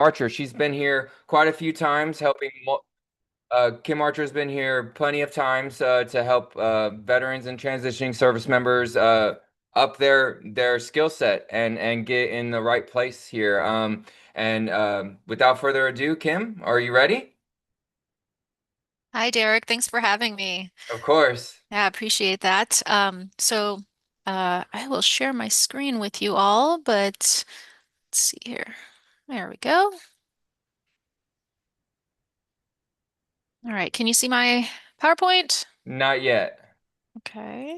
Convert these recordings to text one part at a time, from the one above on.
Archer. She's been here quite a few times helping. Kim Archer's been here plenty of times to help veterans and transitioning service members up their skill set and get in the right place here. And without further ado, Kim, are you ready? Hi, Derek. Thanks for having me. Of course. Yeah, I appreciate that. I will share my screen with you all, but let's see here. There we go. All right, can you see my PowerPoint? Not yet. Okay.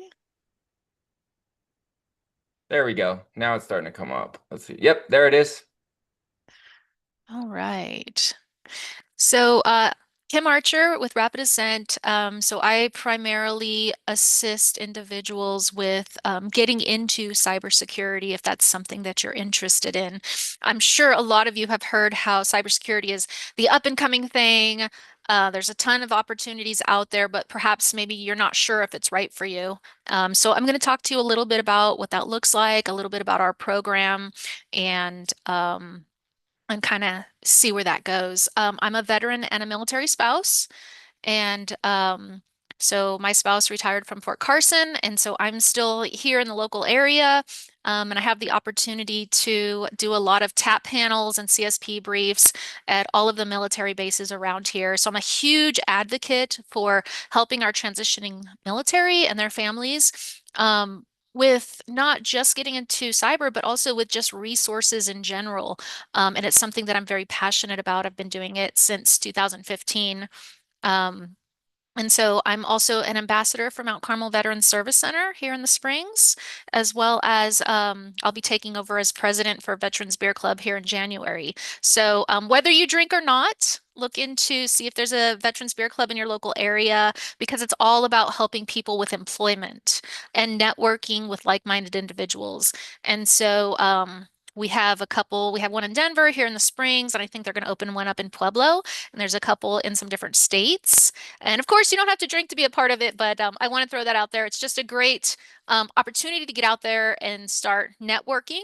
There we go. Now it's starting to come up. Let's see. Yep, there it is. All right. So, Kim Archer with RapidAscent. So I primarily assist individuals with getting into cybersecurity if that's something that you're interested in. I'm sure a lot of you have heard how cybersecurity is the up and coming thing. There's a ton of opportunities out there, but perhaps maybe you're not sure if it's right for you. So I'm going to talk to you a little bit about what that looks like, a little bit about our program, and kind of see where that goes. I'm a veteran and a military spouse, and so my spouse retired from Fort Carson, and so I'm still here in the local area. And I have the opportunity to do a lot of TAP panels and CSP briefs at all of the military bases around here. So I'm a huge advocate for helping our transitioning military and their families. With not just getting into cyber, but also with just resources in general. And it's something that I'm very passionate about. I've been doing it since 2015. Um, and so I'm also an ambassador for Mount Carmel Veterans Service Center here in the Springs, as well as I'll be taking over as president for Veterans Beer Club here in January. So whether you drink or not, look into see if there's a Veterans Beer Club in your local area because it's all about helping people with employment and networking with like-minded individuals. And so we have a couple, we have one in Denver here in the Springs, and I think they're going to open one up in Pueblo. And there's a couple in some different states. And of course, you don't have to drink to be a part of it, but I want to throw that out there. It's just a great opportunity to get out there and start networking,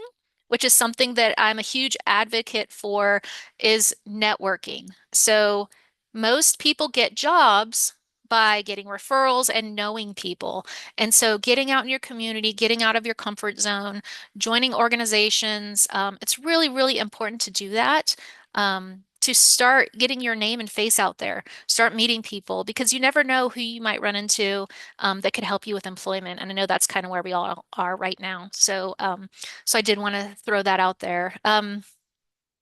which is something that I'm a huge advocate for is networking. So most people get jobs by getting referrals and knowing people. And so getting out in your community, getting out of your comfort zone, joining organizations, it's really, really important to do that. To start getting your name and face out there, start meeting people because you never know who you might run into that could help you with employment. And I know that's kind of where we all are right now. So I did want to throw that out there.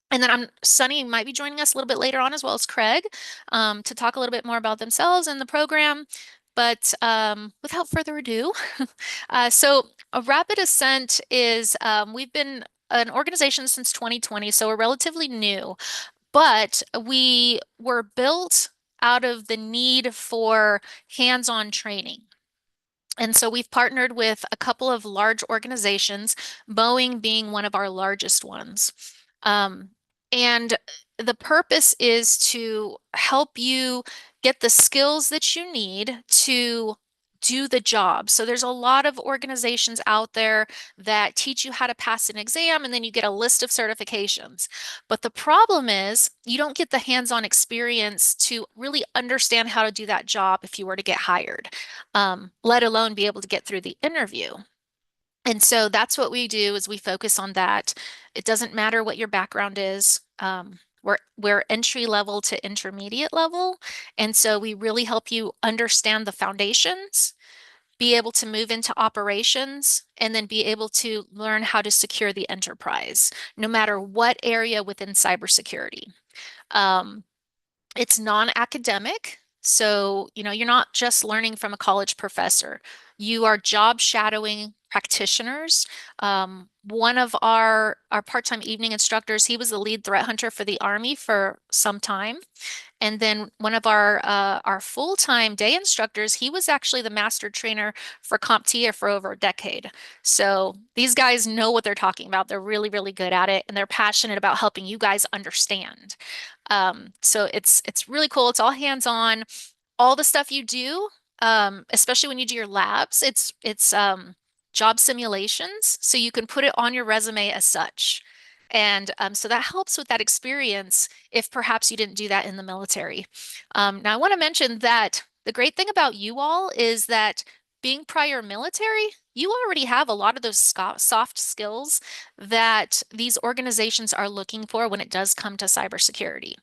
And then Sunny might be joining us a little bit later on, as well as Craig, to talk a little bit more about themselves and the program. But without further ado, so a Rapid Ascent is we've been an organization since 2020, so we're relatively new, but we were built out of the need for hands-on training. And so we've partnered with a couple of large organizations, Boeing being one of our largest ones. Um, and the purpose is to help you get the skills that you need to do the job. So there's a lot of organizations out there that teach you how to pass an exam and then you get a list of certifications. But the problem is you don't get the hands-on experience to really understand how to do that job if you were to get hired, let alone be able to get through the interview. And so that's what we do is we focus on that. It doesn't matter what your background is. We're entry level to intermediate level. And so we really help you understand the foundations, be able to move into operations, and then be able to learn how to secure the enterprise, no matter what area within cybersecurity. Um, it's non-academic. So, you're not just learning from a college professor. You are job shadowing practitioners. One of our part-time evening instructors, he was the lead threat hunter for the Army for some time. And then one of our full-time day instructors, he was actually the master trainer for CompTIA for over a decade. So these guys know what they're talking about. They're really, really good at it, and they're passionate about helping you guys understand. So it's really cool. It's all hands-on. All the stuff you do, especially when you do your labs, it's job simulations, so you can put it on your resume as such. And so that helps with that experience if perhaps you didn't do that in the military. Now, I want to mention that the great thing about you all is that being prior military, you already have a lot of those soft skills that these organizations are looking for when it does come to cybersecurity.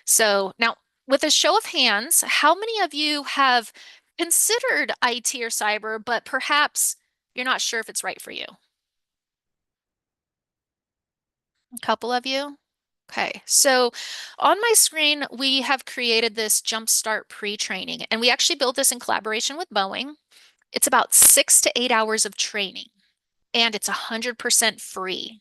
So now, with a show of hands, how many of you have considered IT or cyber, but perhaps you're not sure if it's right for you? A couple of you? Okay, so on my screen, we have created this Jumpstart pre-training, and we actually built this in collaboration with Boeing. It's about 6 to 8 hours of training, and it's 100% free.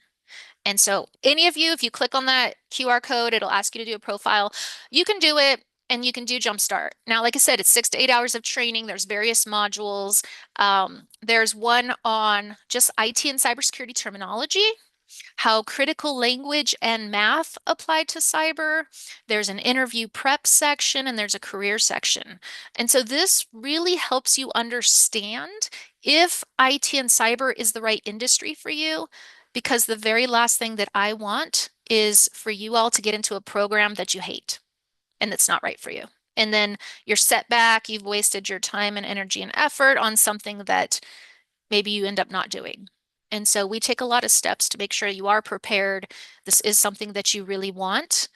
And so any of you, if you click on that QR code, it'll ask you to do a profile. You can do it and you can do Jumpstart. Now, like I said, it's 6 to 8 hours of training. There's various modules. There's one on just IT and cybersecurity terminology, how critical language and math apply to cyber. There's an interview prep section and there's a career section. And so this really helps you understand if IT and cyber is the right industry for you, because the very last thing that I want is for you all to get into a program that you hate and that's not right for you. And then you're set back, you've wasted your time and energy and effort on something that maybe you end up not doing. And so we take a lot of steps to make sure you are prepared. This is something that you really want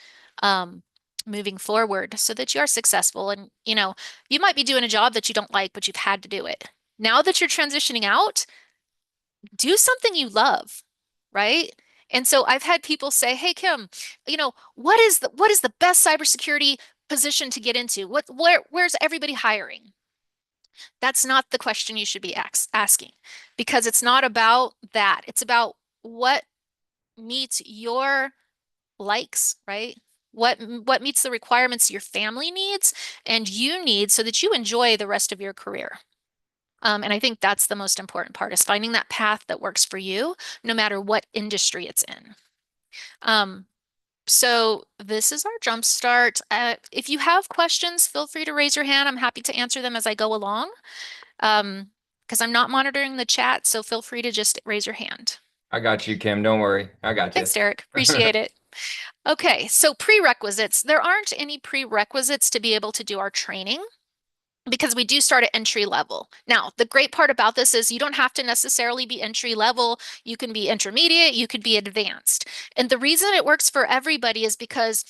um, moving forward so that you are successful. And, you might be doing a job that you don't like, but you've had to do it. Now that you're transitioning out, do something you love, right? And so I've had people say, "Hey Kim, what is the best cybersecurity position to get into? Where's everybody hiring?" That's not the question you should be asking, because it's not about that. It's about what meets your likes, right? What meets the requirements your family needs and you need so that you enjoy the rest of your career. And I think that's the most important part, is finding that path that works for you, no matter what industry it's in. Um, so this is our jump start. If you have questions, feel free to raise your hand. I'm happy to answer them as I go along. Because I'm not monitoring the chat, so feel free to just raise your hand. I got you, Kim. Don't worry. I got you. Thanks, Derek. Appreciate it. Okay, so prerequisites. There aren't any prerequisites to be able to do our training, because we do start at entry level. Now, the great part about this is you don't have to necessarily be entry level. You can be intermediate, you could be advanced. And the reason it works for everybody is because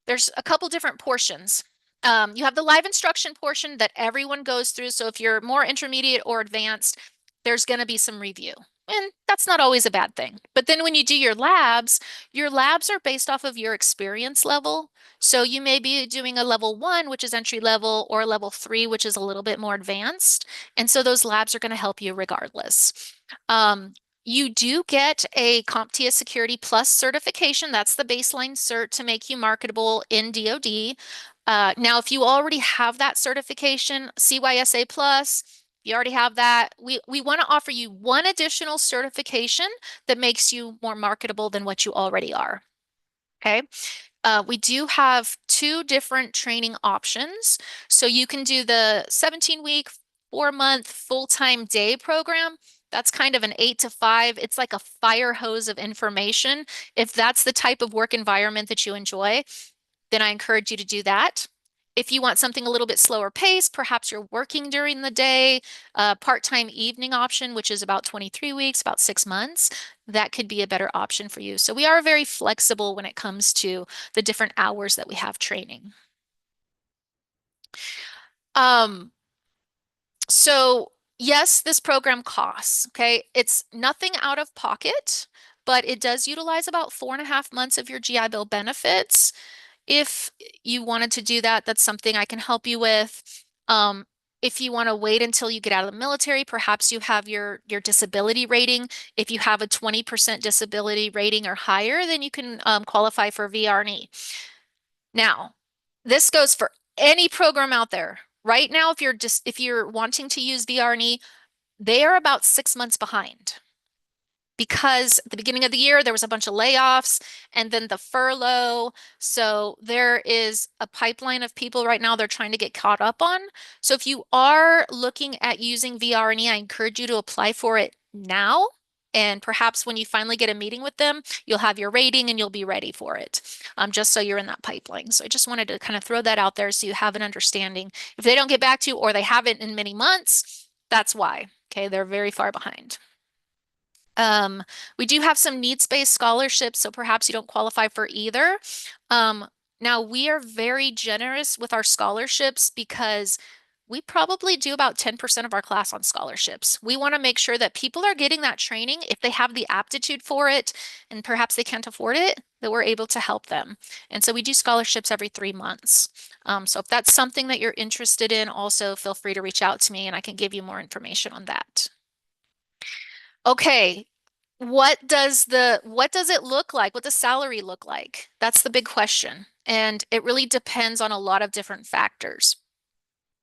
there's a couple different portions. You have the live instruction portion that everyone goes through. So if you're more intermediate or advanced, there's going to be some review. And that's not always a bad thing. But then when you do your labs are based off of your experience level. So you may be doing a level 1, which is entry level, or a level 3, which is a little bit more advanced. And so those labs are going to help you regardless. Um, you do get a CompTIA Security Plus certification. That's the baseline cert to make you marketable in DoD. Now, if you already have that certification, CYSA Plus, you already have that. We want to offer you one additional certification that makes you more marketable than what you already are. Okay. We do have 2 different training options. So you can do the 17-week, 4-month full-time day program. That's kind of an 8 to 5. It's like a fire hose of information. If that's the type of work environment that you enjoy, then I encourage you to do that. If you want something a little bit slower pace, perhaps you're working during the day, part-time evening option, which is about 23 weeks, about 6 months, that could be a better option for you. So we are very flexible when it comes to the different hours that we have training. Um, so yes, this program costs, okay? It's nothing out of pocket, but it does utilize about 4.5 months of your GI Bill benefits. If you wanted to do that, that's something I can help you with. If you want to wait until you get out of the military, perhaps you have your disability rating. If you have a 20% disability rating or higher, then you can qualify for VRE. Now, this goes for any program out there. Right now, if you're wanting to use VRE, they are about 6 months behind, because at the beginning of the year, there was a bunch of layoffs and then the furlough. So there is a pipeline of people right now they're trying to get caught up on. So if you are looking at using VRE, I encourage you to apply for it now And perhaps when you finally get a meeting with them, you'll have your rating and you'll be ready for it, just so you're in that pipeline. So I just wanted to kind of throw that out there so you have an understanding. If they don't get back to you or they haven't in many months, that's why. Okay, they're very far behind. Um, we do have some needs-based scholarships, so perhaps you don't qualify for either. Um, Now, we are very generous with our scholarships because we probably do about 10% of our class on scholarships. We want to make sure that people are getting that training if they have the aptitude for it and perhaps they can't afford it, that we're able to help them. And so we do scholarships every 3 months. So if that's something that you're interested in, also feel free to reach out to me and I can give you more information on that. Okay, what does it look like? What does salary look like? That's the big question. And it really depends on a lot of different factors.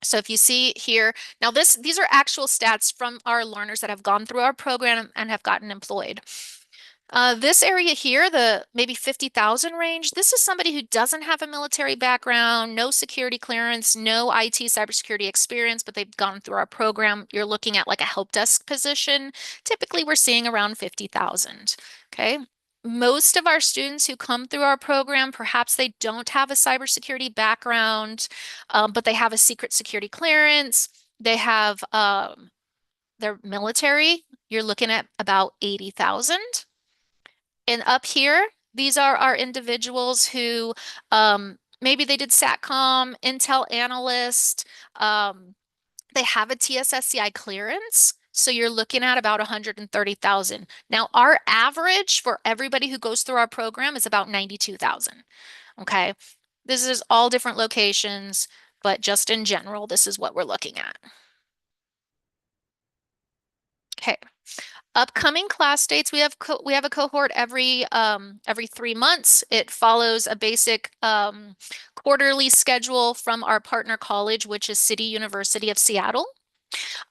So if you see here, now these are actual stats from our learners that have gone through our program and have gotten employed. This area here, the maybe 50,000 range, this is somebody who doesn't have a military background, no security clearance, no IT cybersecurity experience, but they've gone through our program. You're looking at like a help desk position. Typically, we're seeing around 50,000. Okay. Most of our students who come through our program, perhaps they don't have a cybersecurity background, but they have a secret security clearance. They have their military. You're looking at about 80,000. And up here, these are our individuals who maybe they did SATCOM, Intel analyst, they have a TSSCI clearance. So you're looking at about 130,000. Now, our average for everybody who goes through our program is about 92,000. Okay. This is all different locations, but just in general, this is what we're looking at. Okay. Upcoming class dates, we have a cohort every 3 months. It follows a basic quarterly schedule from our partner college, which is City University of Seattle.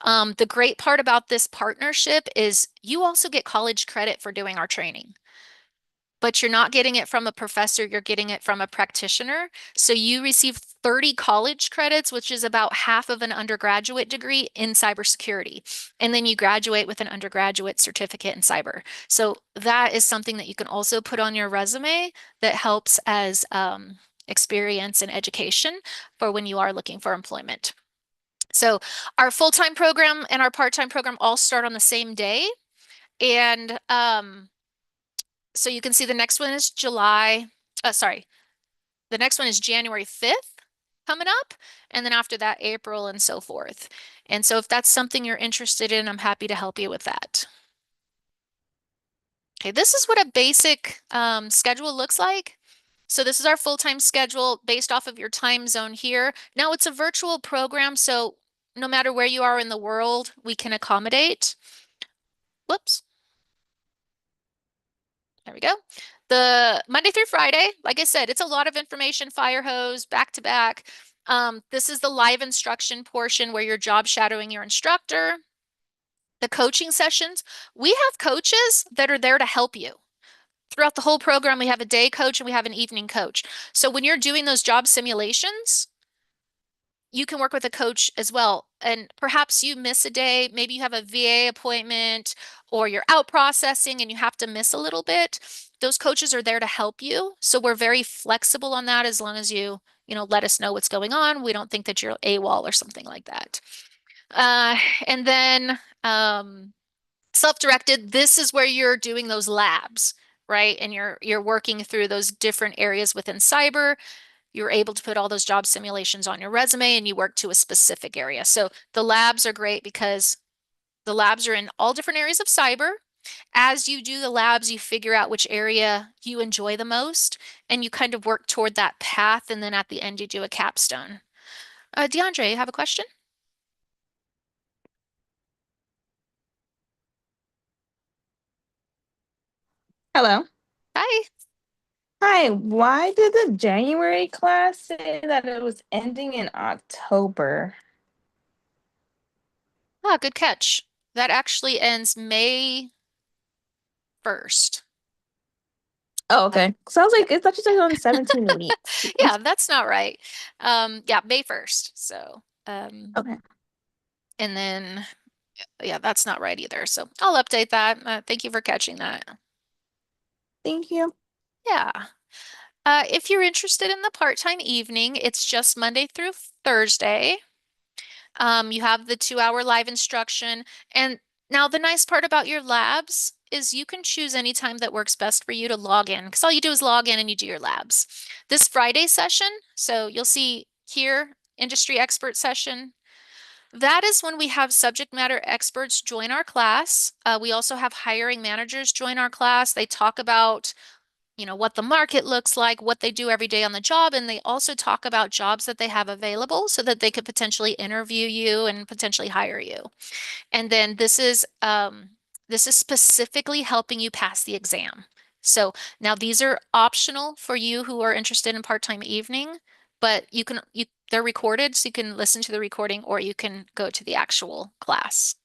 The great part about this partnership is you also get college credit for doing our training, but you're not getting it from a professor, you're getting it from a practitioner. So you receive 30 college credits, which is about half of an undergraduate degree in cybersecurity. And then you graduate with an undergraduate certificate in cyber. So that is something that you can also put on your resume that helps as experience and education for when you are looking for employment. So our full-time program and our part-time program all start on the same day. And so you can see the next one is the next one is January 5th coming up, and then after that, April and so forth. And so if that's something you're interested in, I'm happy to help you with that. Okay, this is what a basic schedule looks like. So this is our full-time schedule based off of your time zone here. Now it's a virtual program, so no matter where you are in the world, we can accommodate. Whoops. There we go. The Monday through Friday, like I said, it's a lot of information, fire hose, back to back. This is the live instruction portion where you're job shadowing your instructor. The coaching sessions, we have coaches that are there to help you. Throughout the whole program, we have a day coach and we have an evening coach. So when you're doing those job simulations, you can work with a coach as well. And perhaps you miss a day, maybe you have a VA appointment or you're out processing and you have to miss a little bit. Those coaches are there to help you. So we're very flexible on that as long as let us know what's going on. We don't think that you're AWOL or something like that. And then self-directed, this is where you're doing those labs, right? And you're working through those different areas within cyber. You're able to put all those job simulations on your resume and you work to a specific area. So the labs are great because the labs are in all different areas of cyber. As you do the labs, you figure out which area you enjoy the most and you kind of work toward that path. And then at the end, you do a capstone. DeAndre, you have a question? Hello. Hi. Hi, why did the January class say that it was ending in October? Ah, good catch. That actually ends May 1st. Oh, Uh, okay. So I was yeah. like, I thought you said only 17 weeks. Yeah, that's not right. Yeah, May 1st. So, Okay. and then Yeah, that's not right either. So I'll update that. Thank you for catching that. Thank you. Yeah. If you're interested in the part-time evening, it's just Monday through Thursday. You have the 2-hour live instruction. And now the nice part about your labs is you can choose any time that works best for you to log in, because all you do is log in and you do your labs. This Friday session, so you'll see here, industry expert session. That is when we have subject matter experts join our class. We also have hiring managers join our class. They talk about, what the market looks like, what they do every day on the job, and they also talk about jobs that they have available so that they could potentially interview you and potentially hire you. And then this is specifically helping you pass the exam. So now these are optional for you who are interested in part-time evening, but they're recorded, so you can listen to the recording or you can go to the actual class.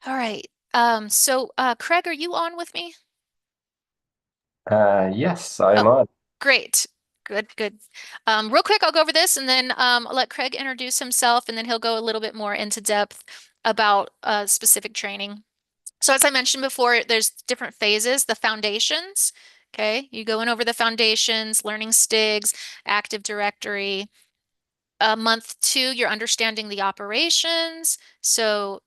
All right. Craig, are you on with me? Yes, I am Oh, on. great. Good, good. Real quick, I'll go over this and then I'll let Craig introduce himself and then he'll go a little bit more into depth about specific training. So as I mentioned before, there's different phases, the foundations. Okay, you going over the foundations, learning STIGs, Active Directory. Month 2, you're understanding the operations. So,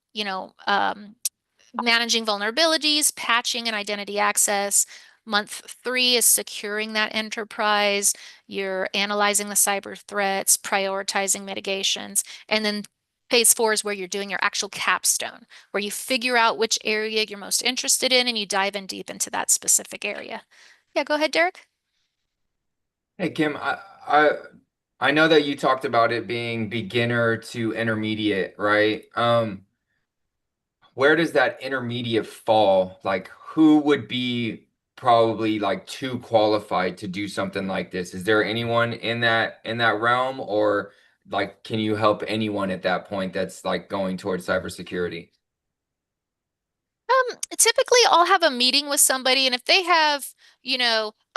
managing vulnerabilities, patching and identity access. Month 3 is securing that enterprise. You're analyzing the cyber threats, prioritizing mitigations. And then phase 4 is where you're doing your actual capstone, where you figure out which area you're most interested in and you dive in deep into that specific area. Yeah, go ahead, Derek. Hey Kim, I I know that you talked about it being beginner to intermediate, right? Where does that intermediate fall? Like, who would be probably like too qualified to do something like this? Is there anyone in that realm, or like, can you help anyone at that point that's like going towards cybersecurity? Typically I'll have a meeting with somebody, and if they have,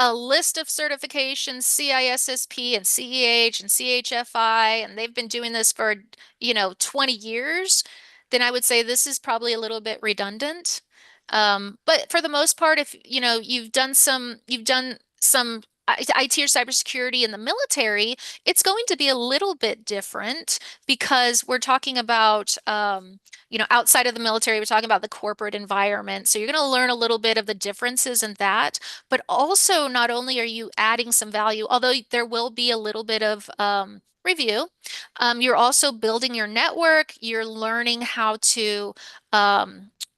a list of certifications, CISSP and CEH and CHFI, and they've been doing this for, 20 years, then I would say this is probably a little bit redundant. But for the most part, if, you've done some IT or cybersecurity in the military, it's going to be a little bit different because we're talking about, outside of the military, we're talking about the corporate environment. So you're going to learn a little bit of the differences in that, but also not only are you adding some value, although there will be a little bit of review, you're also building your network. You're learning how to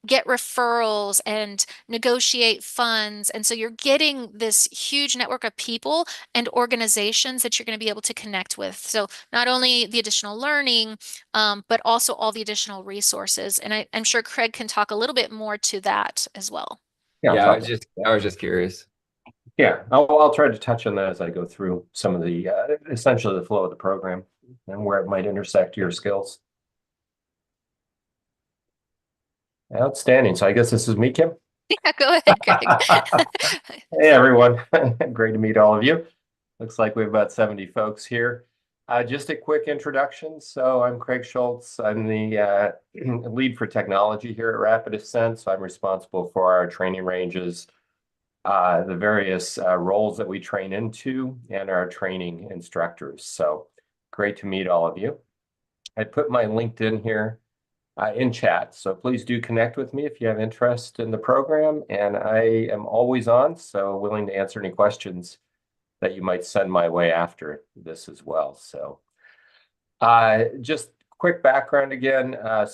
get referrals and negotiate funds. And so you're getting this huge network of people and organizations that you're going to be able to connect with. So not only the additional learning, but also all the additional resources. And I'm sure Craig can talk a little bit more to that as well. Yeah, I'll Yeah, talk. I was just curious. Yeah, I'll try to touch on that as I go through some of the essentially the flow of the program and where it might intersect your skills. Outstanding. So I guess this is me, Kim. Yeah, go ahead, Craig. Hey, everyone. Great to meet all of you. Looks like we have about 70 folks here. Just a quick introduction. So I'm Craig Schultz. I'm the lead for technology here at RapidAscent. So I'm responsible for our training ranges, the various roles that we train into, and our training instructors. So great to meet all of you. I put my LinkedIn here in chat. So please do connect with me if you have interest in the program. And I am always on, so willing to answer any questions that you might send my way after this as well. So just quick background again. Got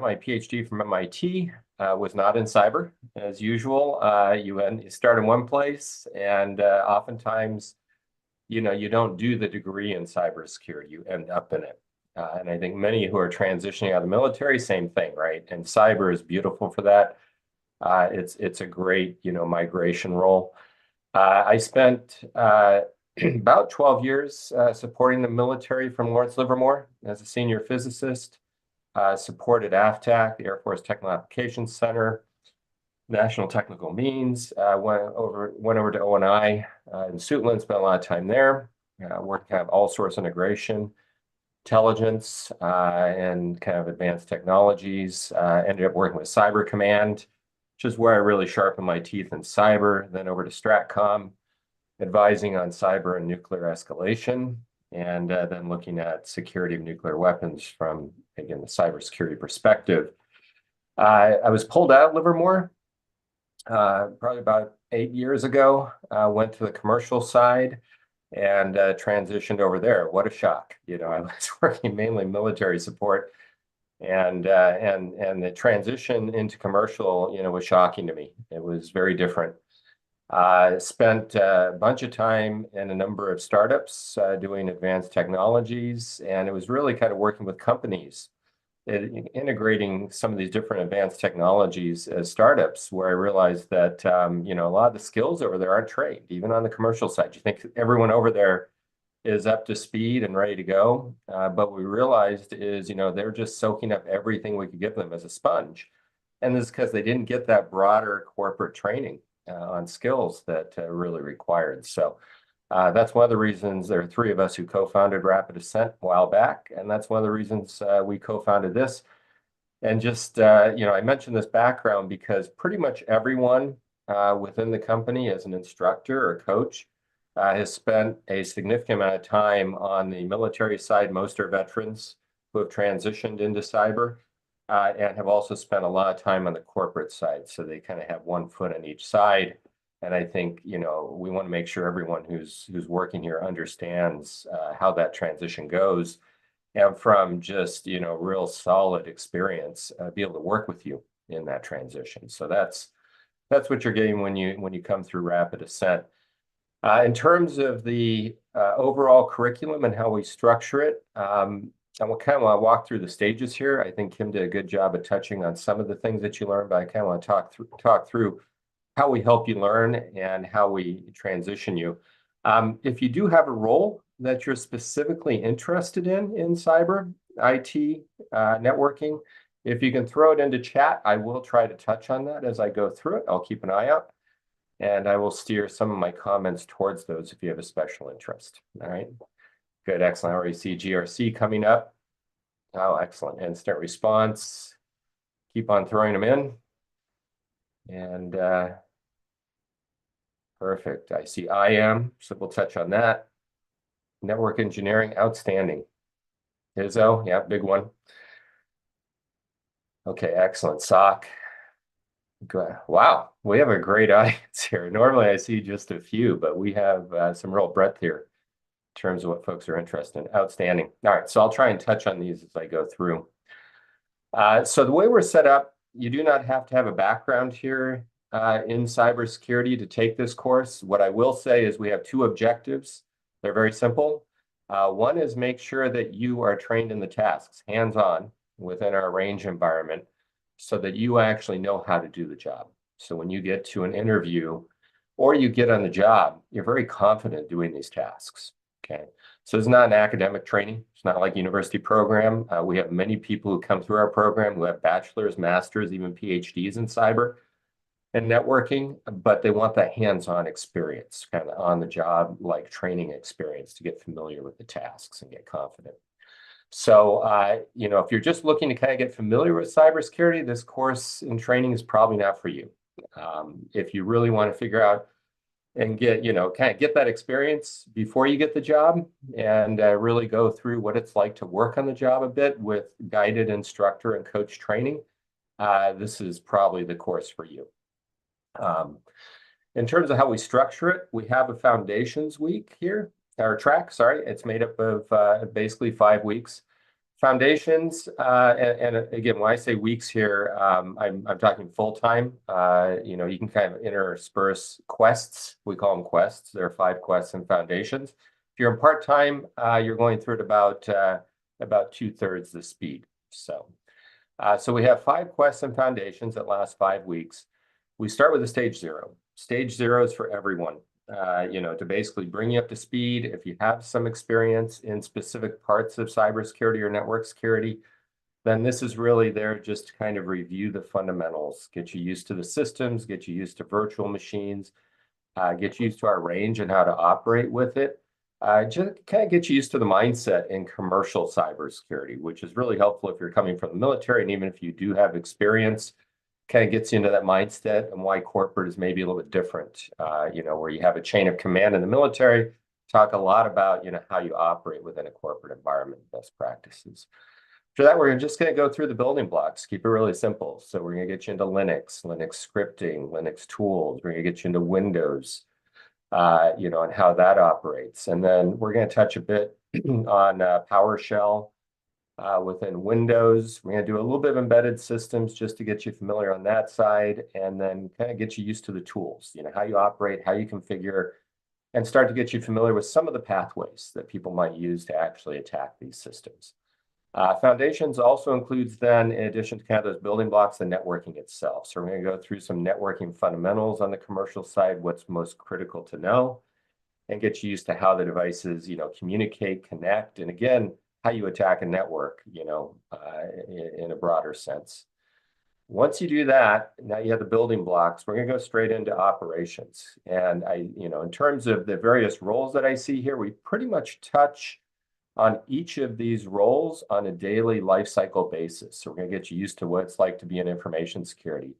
my PhD from MIT, was not in cyber as usual. You start in one place and oftentimes, you don't do the degree in cybersecurity, you end up in it. And I think many who are transitioning out of the military, same thing, right? And cyber is beautiful for that. It's a great, migration role. I spent about 12 years supporting the military from Lawrence Livermore as a senior physicist, supported AFTAC, the Air Force Technical Applications Center, National Technical Means, went over to ONI in Suitland, spent a lot of time there, worked kind of all source integration. intelligence and kind of advanced technologies. Ended up working with Cyber Command, which is where I really sharpened my teeth in cyber. Then over to Stratcom, advising on cyber and nuclear escalation, and then looking at security of nuclear weapons from, again, the cybersecurity perspective. I was pulled out of Livermore probably about 8 years ago. Went to the commercial side and transitioned over there. What a shock! I was working mainly military support, and the transition into commercial, was shocking to me. It was very different. Spent a bunch of time in a number of startups doing advanced technologies, and it was really kind of working with companies, integrating some of these different advanced technologies as startups, where I realized that a lot of the skills over there aren't trained, even on the commercial side. You think everyone over there is up to speed and ready to go, but what we realized is, they're just soaking up everything we could give them as a sponge, and this is because they didn't get that broader corporate training on skills that really required. So that's one of the reasons there are three of us who co-founded RapidAscent a while back, and that's one of the reasons we co-founded this. And just, I mentioned this background because pretty much everyone within the company as an instructor or coach has spent a significant amount of time on the military side. Most are veterans who have transitioned into cyber and have also spent a lot of time on the corporate side. So they kind of have one foot on each side. And I think, we want to make sure everyone who's working here understands how that transition goes, and from just, real solid experience, be able to work with you in that transition. So that's what you're getting when you come through RapidAscent. In terms of the overall curriculum and how we structure it, I will kind of want to walk through the stages here. I think Kim did a good job of touching on some of the things that you learned, but I kind of want to talk through how we help you learn and how we transition you. If you do have a role that you're specifically interested in cyber, IT, networking, if you can throw it into chat, I will try to touch on that as I go through it. I'll keep an eye out, and I will steer some of my comments towards those if you have a special interest. All right. Good, excellent. I already see GRC coming up. Oh, excellent. Instant response. Keep on throwing them in. And perfect. I see IAM, so we'll touch on that. Network engineering, outstanding. ISO, yeah, big one. Okay, excellent. SOC. Good. Wow, we have a great audience here. Normally I see just a few, but we have some real breadth here in terms of what folks are interested in. Outstanding. All right, so I'll try and touch on these as I go through. So the way we're set up, you do not have to have a background here in cybersecurity to take this course. What I will say is we have two objectives. They're very simple. One is make sure that you are trained in the tasks, hands-on, within our range environment, so that you actually know how to do the job. So when you get to an interview or you get on the job, you're very confident doing these tasks. Okay, so it's not an academic training. It's not like a university program. We have many people who come through our program who have bachelor's, master's, even PhDs in cyber and networking, but they want that hands-on experience, kind of on-the-job, like training experience to get familiar with the tasks and get confident. So, if you're just looking to kind of get familiar with cybersecurity, this course and training is probably not for you. If you really want to figure out and get, kind of get that experience before you get the job and really go through what it's like to work on the job a bit with guided instructor and coach training, this is probably the course for you. In terms of how we structure it, we have a foundations week here, or track, sorry. It's made up of basically 5 weeks. Foundations, and again, when I say weeks here, I'm talking full-time. You can kind of intersperse quests. We call them quests. There are 5 quests and foundations. If you're in part-time, you're going through it about 2/3 the speed. So we have 5 quests and foundations that last 5 weeks. We start with a stage 0. Stage 0 is for everyone. To basically bring you up to speed. If you have some experience in specific parts of cybersecurity or network security, then this is really there just to kind of review the fundamentals, get you used to the systems, get you used to virtual machines, get you used to our range and how to operate with it. Just kind of get you used to the mindset in commercial cybersecurity, which is really helpful if you're coming from the military. And even if you do have experience, kind of gets you into that mindset and why corporate is maybe a little bit different. Where you have a chain of command in the military, talk a lot about, how you operate within a corporate environment, best practices. For that, we're just going to go through the building blocks, keep it really simple. So we're going to get you into Linux scripting, Linux tools. We're going to get you into Windows, and how that operates. And then we're going to touch a bit on PowerShell within Windows. We're going to do a little bit of embedded systems just to get you familiar on that side, and then kind of get you used to the tools, how you operate, how you configure, and start to get you familiar with some of the pathways that people might use to actually attack these systems. Foundations also includes then, in addition to kind of those building blocks, the networking itself. So we're going to go through some networking fundamentals on the commercial side, what's most critical to know, and get you used to how the devices, communicate, connect, and again, how you attack a network, in a broader sense. Once you do that, now you have the building blocks. We're going to go straight into operations. And in terms of the various roles that I see here, we pretty much touch on each of these roles on a daily life cycle basis. So we're going to get you used to what it's like to be in information security,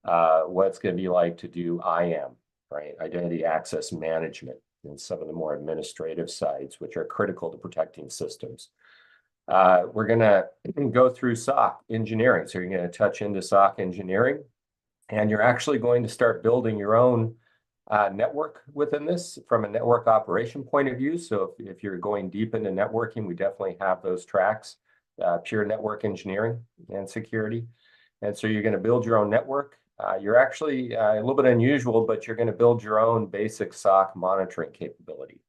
what it's going to be like to do IAM, right? Identity access management, and some of the more administrative sides, which are critical to protecting systems. We're going to go through SOC engineering. So you're going to touch into SOC engineering, and you're actually going to start building your own network within this from a network operation point of view. So if you're going deep into networking, we definitely have those tracks, pure network engineering and security. And so you're going to build your own network. You're actually a little bit unusual, but you're going to build your own basic SOC monitoring capability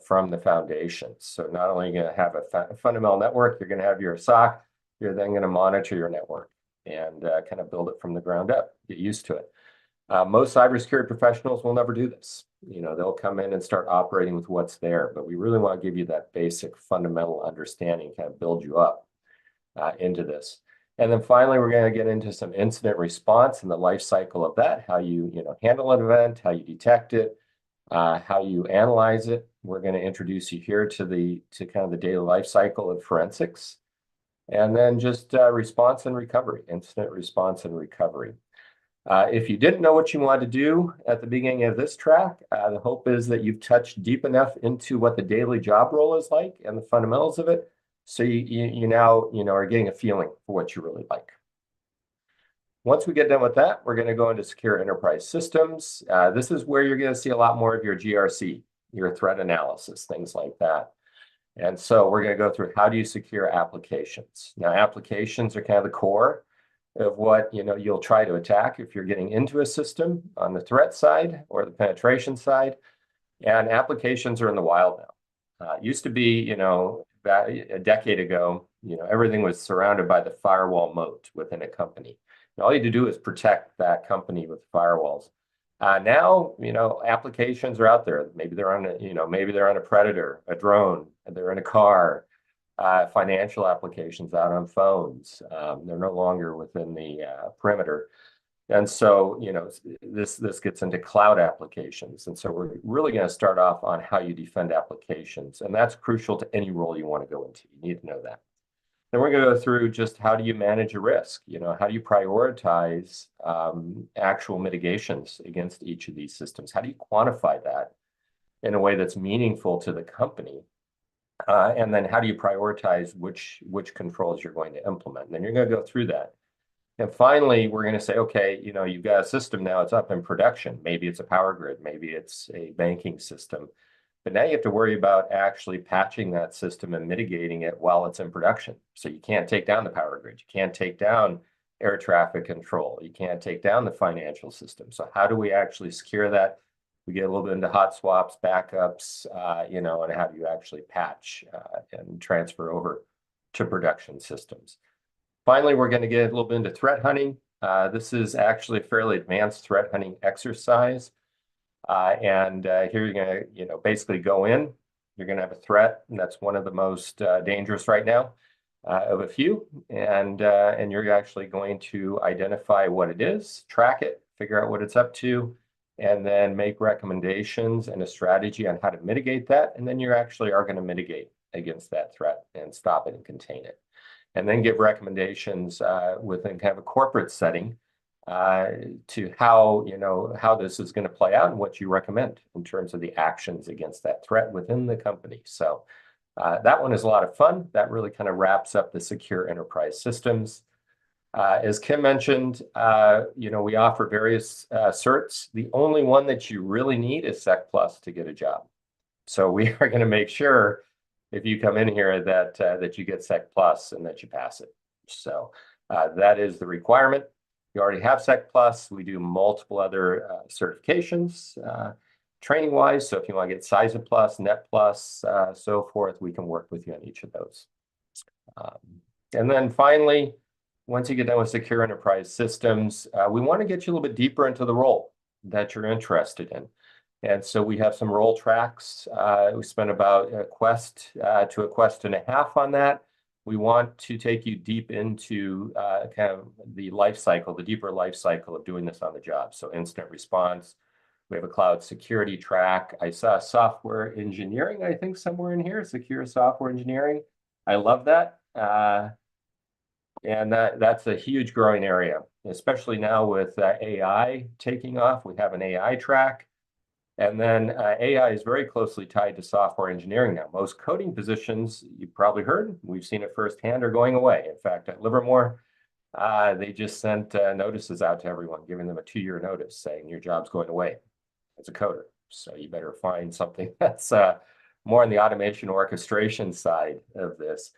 from the foundations. So not only are you going to have a fundamental network, you're going to have your SOC, you're then going to monitor your network and kind of build it from the ground up, get used to it. Most cybersecurity professionals will never do this. They'll come in and start operating with what's there, but we really want to give you that basic fundamental understanding, kind of build you up into this. And then finally, we're going to get into some incident response and the life cycle of that, how you, handle an event, how you detect it, how you analyze it. We're going to introduce you here to kind of the daily life cycle of forensics, and then just response and recovery, incident response and recovery. If you didn't know what you wanted to do at the beginning of this track, the hope is that you've touched deep enough into what the daily job role is like and the fundamentals of it, so you now are getting a feeling for what you really like. Once we get done with that, we're going to go into secure enterprise systems. This is where you're going to see a lot more of your GRC, your threat analysis, things like that. And so we're going to go through how do you secure applications. Now, applications are kind of the core of what you'll try to attack if you're getting into a system on the threat side or the penetration side. And applications are in the wild now. It used to be, about a decade ago, everything was surrounded by the firewall moat within a company. And all you had to do is protect that company with firewalls. Now, applications are out there. Maybe they're on a predator, a drone, they're in a car. Financial applications out on phones. They're no longer within the perimeter. And so, this gets into cloud applications. And so we're really going to start off on how you defend applications. And that's crucial to any role you want to go into. You need to know that. Then we're going to go through just how do you manage a risk? How do you prioritize actual mitigations against each of these systems? How do you quantify that in a way that's meaningful to the company? And then how do you prioritize which controls you're going to implement? And then you're going to go through that. And finally, we're going to say, okay, you've got a system now, it's up in production. Maybe it's a power grid, maybe it's a banking system. But now you have to worry about actually patching that system and mitigating it while it's in production. So you can't take down the power grid. You can't take down air traffic control. You can't take down the financial system. So how do we actually secure that? We get a little bit into hot swaps, backups, and how do you actually patch and transfer over to production systems. Finally, we're going to get a little bit into threat hunting. This is actually a fairly advanced threat hunting exercise. Here you're going to, basically go in. You're going to have a threat, and that's one of the most dangerous right now of a few. And you're actually going to identify what it is, track it, figure out what it's up to, and then make recommendations and a strategy on how to mitigate that. And then you actually are going to mitigate against that threat and stop it and contain it. And then give recommendations within kind of a corporate setting to how this is going to play out and what you recommend in terms of the actions against that threat within the company. So that one is a lot of fun. That really kind of wraps up the secure enterprise systems. As Kim mentioned, we offer various certs. The only one that you really need is Sec Plus to get a job. So we are going to make sure if you come in here that you get Sec Plus and that you pass it. So that is the requirement. You already have Sec Plus. We do multiple other certifications training-wise. So if you want to get CISA Plus, Net Plus, so forth, we can work with you on each of those. And then finally, once you get done with secure enterprise systems, we want to get you a little bit deeper into the role that you're interested in. And so we have some role tracks. We spent about a quest to a quest and a half on that. We want to take you deep into kind of the life cycle, the deeper life cycle of doing this on the job. So incident response. We have a cloud security track. I saw software engineering, I think, somewhere in here, secure software engineering. I love that. And that's a huge growing area, especially now with AI taking off. We have an AI track. And then AI is very closely tied to software engineering now. Most coding positions, you've probably heard, we've seen it firsthand, are going away. In fact, at Livermore, they just sent notices out to everyone, giving them a 2-year notice saying your job's going away as a coder. So you better find something that's more on the automation orchestration side of this.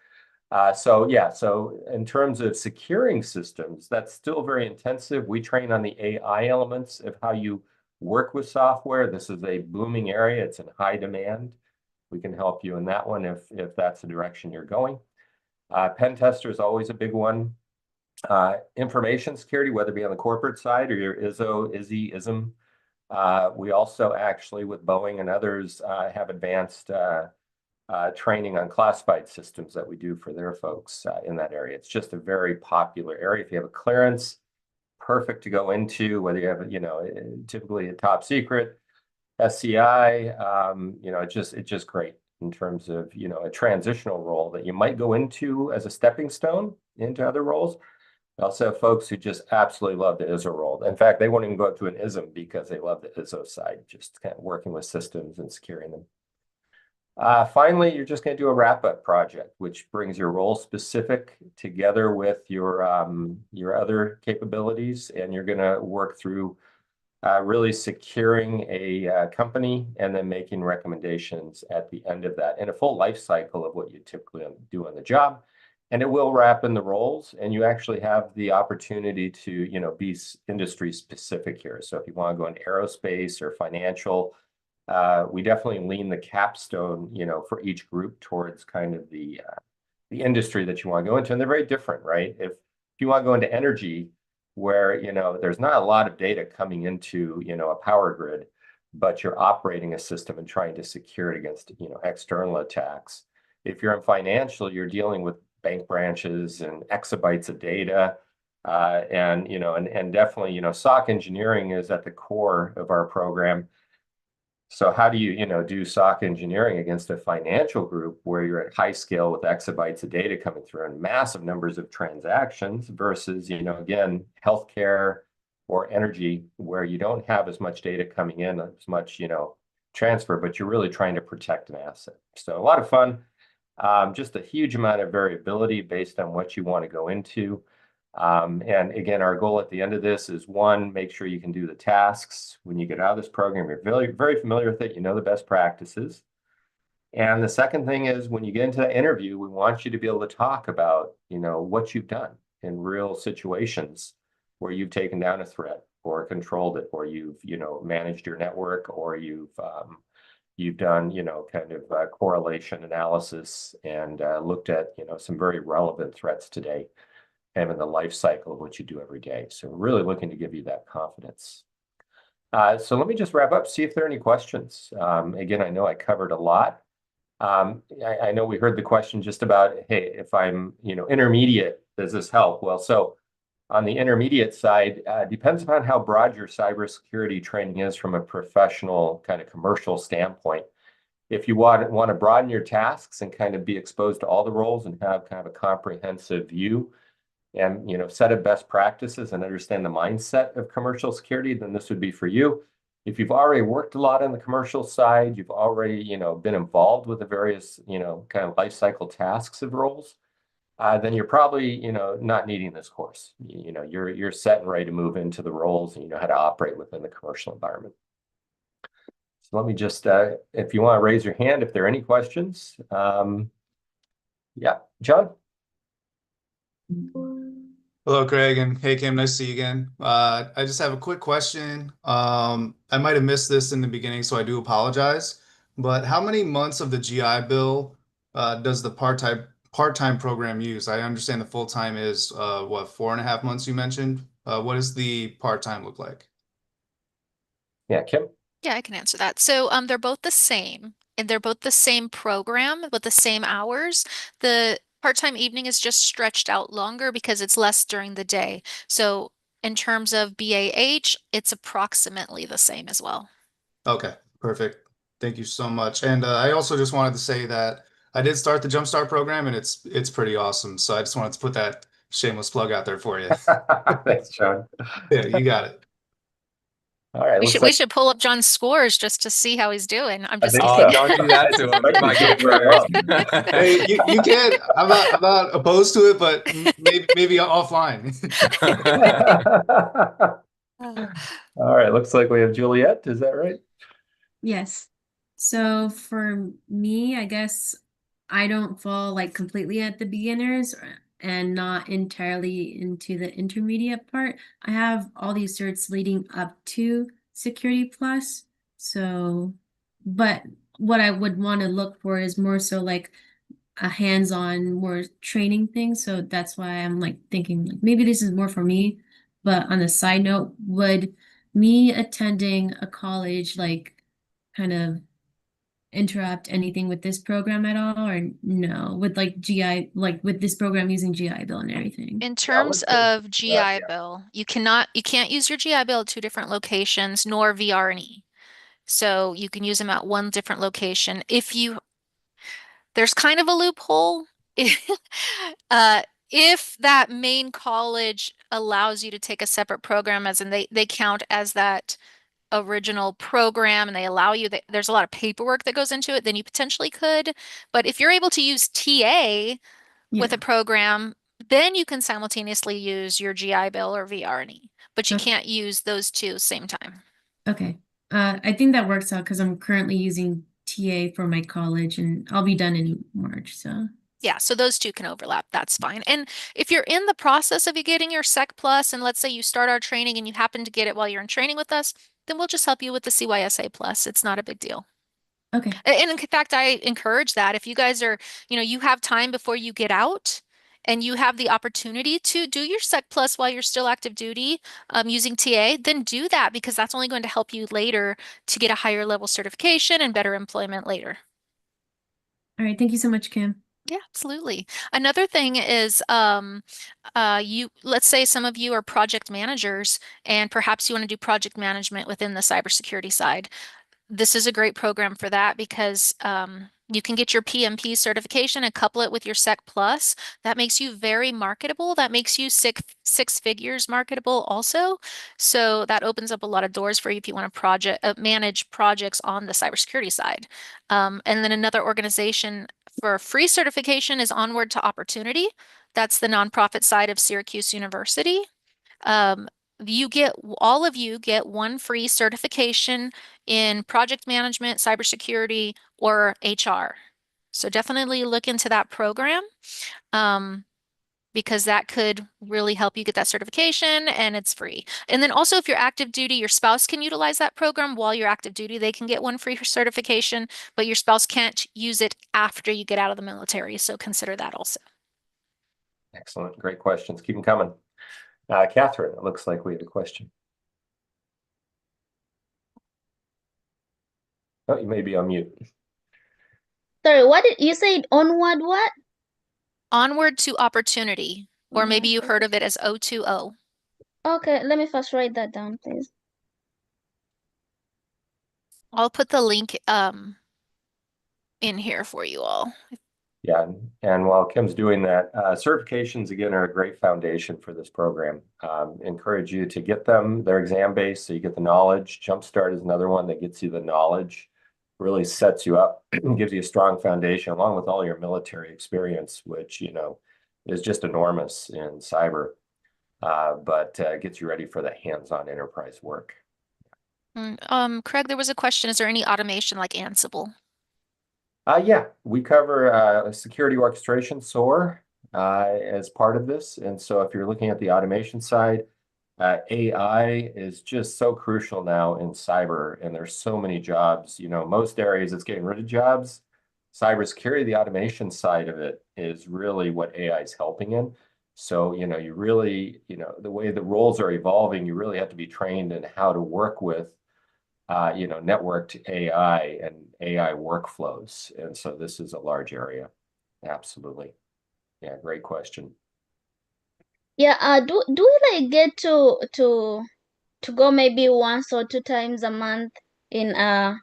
So in terms of securing systems, that's still very intensive. We train on the AI elements of how you work with software. This is a booming area. It's in high demand. We can help you in that one if that's the direction you're going. Pen tester is always a big one. Information security, whether it be on the corporate side or your ISO, ISI, ISM. We also actually, with Boeing and others, have advanced training on classified systems that we do for their folks in that area. It's just a very popular area. If you have a clearance, perfect to go into, whether you have, typically a top secret, SCI, it's just great in terms of, a transitional role that you might go into as a stepping stone into other roles. I also have folks who just absolutely love the ISO role. In fact, they won't even go to an ISM because they love the ISO side, just kind of working with systems and securing them. Finally, you're just going to do a wrap-up project, which brings your role specific together with your other capabilities, and you're going to work through really securing a company and then making recommendations at the end of that, and a full life cycle of what you typically do on the job. And it will wrap in the roles, and you actually have the opportunity to be industry specific here. So if you want to go into aerospace or financial, we definitely lean the capstone, for each group towards kind of the industry that you want to go into. And they're very different, right? If you want to go into energy, where, there's not a lot of data coming into, a power grid, but you're operating a system and trying to secure it against, external attacks. If you're in financial, you're dealing with bank branches and exabytes of data. And definitely, SOC engineering is at the core of our program. So how do you, do SOC engineering against a financial group where you're at high scale with exabytes of data coming through and massive numbers of transactions versus, again, healthcare or energy where you don't have as much data coming in, as much, transfer, but you're really trying to protect an asset. So a lot of fun, just a huge amount of variability based on what you want to go into. And again, our goal at the end of this is, one, make sure you can do the tasks. When you get out of this program, you're very, very familiar with it. You know the best practices. And the second thing is, when you get into that interview, we want you to be able to talk about, what you've done in real situations where you've taken down a threat or controlled it, or you've, managed your network, or you've done, kind of correlation analysis and looked at, some very relevant threats today, and in the life cycle of what you do every day. So we're really looking to give you that confidence. So let me just wrap up, see if there are any questions. Again, I know I covered a lot. I know we heard the question just about, hey, if I'm, intermediate, does this help? Well, so On the intermediate side, depends upon how broad your cybersecurity training is from a professional kind of commercial standpoint. If you want to broaden your tasks and kind of be exposed to all the roles and have kind of a comprehensive view and set of best practices and understand the mindset of commercial security, then this would be for you. If you've already worked a lot on the commercial side, you've already been involved with the various kind of life cycle tasks of roles, then you're probably not needing this course. You're set and ready to move into the roles, and you know how to operate within the commercial environment. So let me just, if you want to raise your hand if there are any questions. Yeah, John. Hello, Craig, and hey, Kim, nice to see you again. I just have a quick question. I might have missed this in the beginning, so I do apologize. But how many months of the GI Bill does the part-time program use? I understand the full-time is what, 4.5 months you mentioned? What does the part-time look like? Yeah, Kim. Yeah, I can answer that. So they're both the same, and they're both the same program with the same hours. The part-time evening is just stretched out longer because it's less during the day. So in terms of BAH, it's approximately the same as well. Okay, perfect. Thank you so much. And I also just wanted to say that I did start the Jumpstart program, and it's pretty awesome. So I just wanted to put that shameless plug out there for you. Thanks, John. Yeah, you got it. All right, We looks should like we should pull up John's scores just to see how he's doing. I'm I just think kidding. Oh, so. don't do that to him. He might get first. Hey, you can. I'm not opposed to it, but maybe offline. All right, looks like we have Juliet. Is that right? Yes. So for me, I guess I don't fall like completely at the and not entirely into the intermediate part. I have all these certs leading up to Security Plus. So, but what I would want to look for is more so like a hands-on, more training thing. So that's why I'm like thinking like maybe this is more for me. But on a side note, would me attending a college like kind of interrupt anything with this program at all, or no? With like GI, like with this program using GI Bill and everything. In Yeah, terms let's say, of GI yeah. Bill, you can't use your GI Bill at two different locations, nor VR&E. So you can use them at one different location. There's kind of a loophole. Uh, if that main college allows you to take a separate program, as in they count as that original program and they allow you there's a lot of paperwork that goes into it, then you potentially could. But if you're able to use TA with Yeah. a program, then you can simultaneously use your GI Bill or VR&E, but you Okay. can't use those two same time. Okay. I think that works out because I'm currently using TA for my college and I'll be done in March. So Yeah, so those two can overlap. That's fine. And if you're in the process of you getting your Sec Plus, and let's say you start our training and you happen to get it while you're in training with us, then we'll just help you with the CYSA Plus. It's not a big deal. okay. And in fact, I encourage that. If you guys are, you have time before you get out and you have the opportunity to do your Sec Plus while you're still active duty using TA, then do that because that's only going to help you later to get a higher level certification and better employment later. All right. Thank you so much, Kim. Yeah, absolutely. Another thing is, let's say some of you are project managers and perhaps you want to do project management within the cybersecurity side. This is a great program for that because you can get your PMP certification and couple it with your Sec Plus. That makes you very marketable. That makes you six figures marketable also. So that opens up a lot of doors for you if you want to manage projects on the cybersecurity side. And then another organization for free certification is Onward to Opportunity. That's the nonprofit side of Syracuse University. Um, all of you get one free certification in project management, cybersecurity, or HR. So definitely look into that program because that could really help you get that certification and it's free. And then also if you're active duty, your spouse can utilize that program while you're active duty. They can get one free certification, but your spouse can't use it after you get out of the military. So consider that also. Excellent. Great questions. Keep them coming. Catherine, it looks like we have a question. Oh, you may be on mute. Sorry, what did you say? Onward what? Onward to Opportunity. Or maybe you heard of it as O2O. Okay, let me first write that down, please. I'll put the link in here for you all. Yeah, and while Kim's doing that, certifications again are a great foundation for this program. Encourage you to get them. They're exam-based, so you get the knowledge. Jumpstart is another one that gets you the knowledge, really sets you up, gives you a strong foundation, along with all your military experience, which, you know, is just enormous in cyber, but gets you ready for the hands-on enterprise work. Craig, there was a question. Is there any automation like Ansible? Yeah, we cover security orchestration, SOAR, as part of this. And so if you're looking at the automation side, AI is just so crucial now in cyber, and there's so many jobs. You know, most areas it's getting rid of jobs. Cybersecurity, the automation side of it is really what AI is helping in. So, you know, you really, you know, the way the roles are evolving, you really have to be trained in how to work with you know, networked AI and AI workflows. And so this is a large area. Absolutely. Yeah, great question. Yeah, do we like get to go maybe once or two times a month in a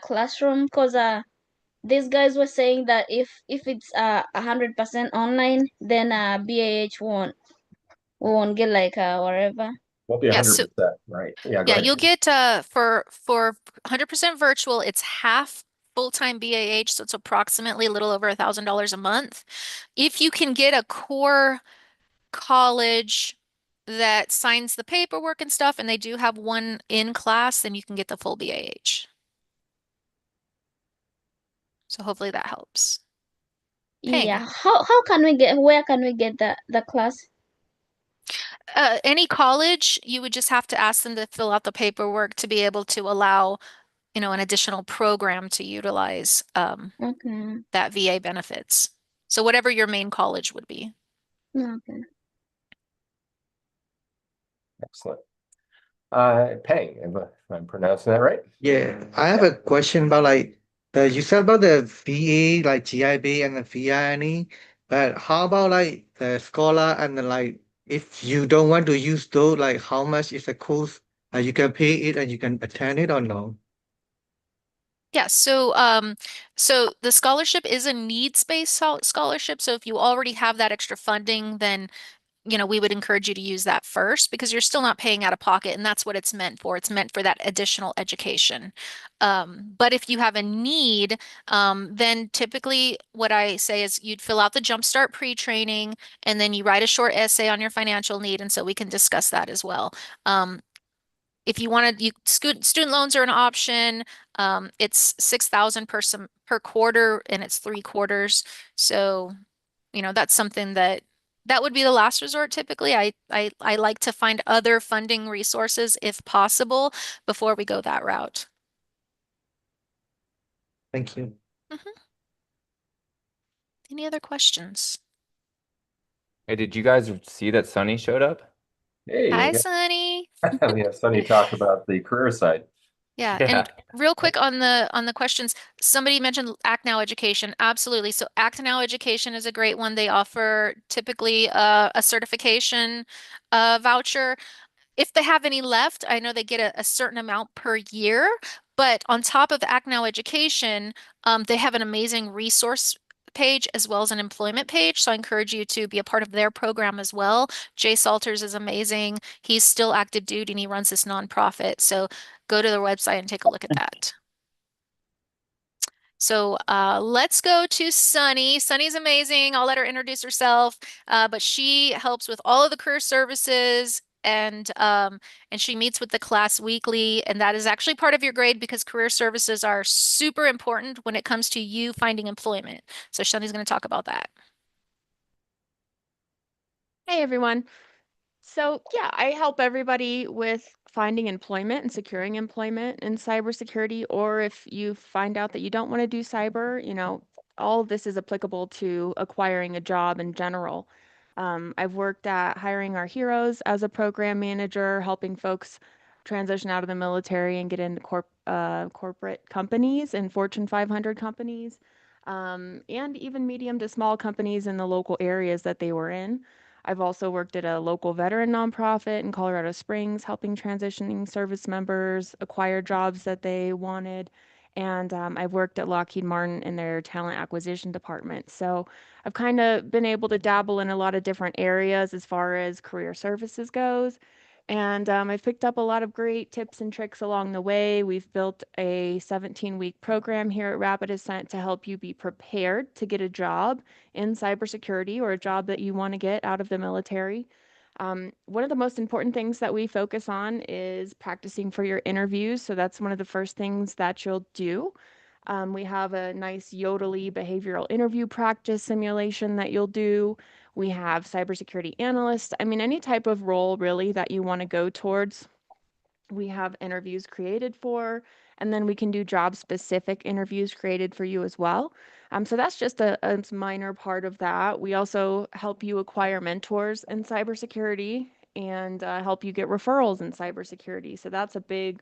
classroom? Because these guys were saying that if it's 100% online, then BAH won't get like whatever. Won't be Yeah, so 100%, right? Yeah, go yeah, ahead. you'll get for 100% virtual, it's half full-time BAH, so it's approximately a little over $1,000 a month. If you can get a core college that signs the paperwork and stuff, and they do have one in class, then you can get the full BAH. So hopefully that helps. Ping. Yeah. How can we get, where can we get the class? Any college, you would just have to ask them to fill out the paperwork to be able to allow, you know, an additional program to utilize Okay. that VA benefits. So whatever your main college would be. Okay. Excellent. Peng, if I'm pronouncing that right. Yeah, I have a question about like you said about the VA, like GIB and the VINE, but how about like the Scholar and the like if you don't want to use those, like how much is the cost? You can pay it and you can attend it or no? Yeah, so the scholarship is a needs-based scholarship. So if you already have that extra funding, then you know, we would encourage you to use that first because you're still not paying out of pocket, and that's what it's meant for. It's meant for that additional education. But if you have a need, then typically what I say is you'd fill out the Jumpstart pre-training, and then you write a short essay on your financial need, and so we can discuss that as well. If you wanted, student loans are an option. It's 6,000 per quarter, and it's 3 quarters. So you know, that's something that would be the last resort typically. I like to find other funding resources if possible before we go that route. Thank you. Mhm. Any other questions? Hey, did you guys see that Sunny showed up? Hey, Hi, Sunny. we have Sunny talk about the career side. Yeah, Yeah. and real quick on the questions, somebody mentioned Act Now Education. Absolutely. So Act Now Education is a great one. They offer typically a certification voucher. If they have any left, I know they get a certain amount per year, but on top of Act Now Education, they have an amazing resource page as well as an employment page. So I encourage you to be a part of their program as well. Jay Salters is amazing. He's still active duty and he runs this nonprofit. So go to their website and take a look at that. So let's go to Sunny. Sunny's amazing. I'll let her introduce herself, but she helps with all of the career services and she meets with the class weekly, and that is actually part of your grade because career services are super important when it comes to you finding employment. So Sunny's going to talk about that. Hey everyone. So yeah, I help everybody with finding employment and securing employment in cybersecurity, or if you find out that you don't want to do cyber, you know, all of this is applicable to acquiring a job in general. I've worked at Hiring Our Heroes as a program manager, helping folks transition out of the military and get into corporate companies and Fortune 500 companies. and even medium to small companies in the local areas that they were in. I've also worked at a local veteran nonprofit in Colorado Springs, helping transitioning service members acquire jobs that they wanted. And I've worked at Lockheed Martin in their talent acquisition department. So I've kind of been able to dabble in a lot of different areas as far as career services goes. And I've picked up a lot of great tips and tricks along the way. We've built a 17-week program here at RapidAscent to help you be prepared to get a job in cybersecurity or a job that you want to get out of the military. One of the most important things that we focus on is practicing for your interviews. So that's one of the first things that you'll do. We have a nice Yodely behavioral interview practice simulation that you'll do. We have cybersecurity analyst. I mean, any type of role really that you want to go towards, we have interviews created for, and then we can do job specific interviews created for you as well. So that's just a minor part of that. We also help you acquire mentors in cybersecurity and help you get referrals in cybersecurity. So that's a big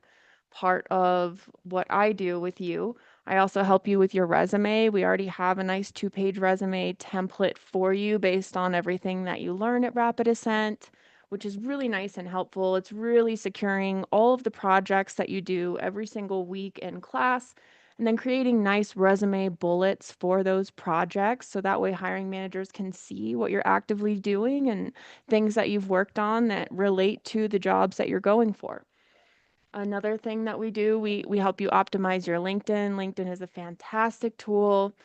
part of what I do with you. I also help you with your resume. We already have a nice 2-page resume template for you based on everything that you learn at RapidAscent, which is really nice and helpful. It's really securing all of the projects that you do every single week in class, and then creating nice resume bullets for those projects. So that way hiring managers can see what you're actively doing and things that you've worked on that relate to the jobs that you're going for. Another thing that we do, we help you optimize your LinkedIn. LinkedIn is a fantastic tool.